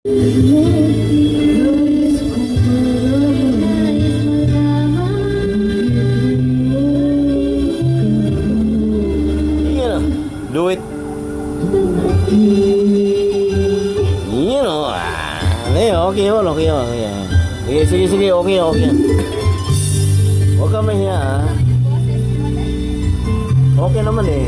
Do it. Yan o. Okay, okay. Sige, okay. Huwag ka mahiya, ha? Okay naman eh.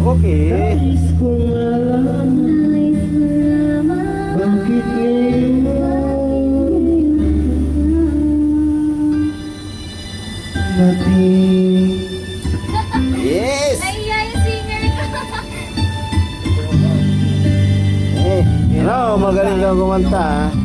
Okay. Nais kong malaman bakit ngayon natin. Yes! Naiya yung singer ko. Ano, magaling kang kumanta, ha?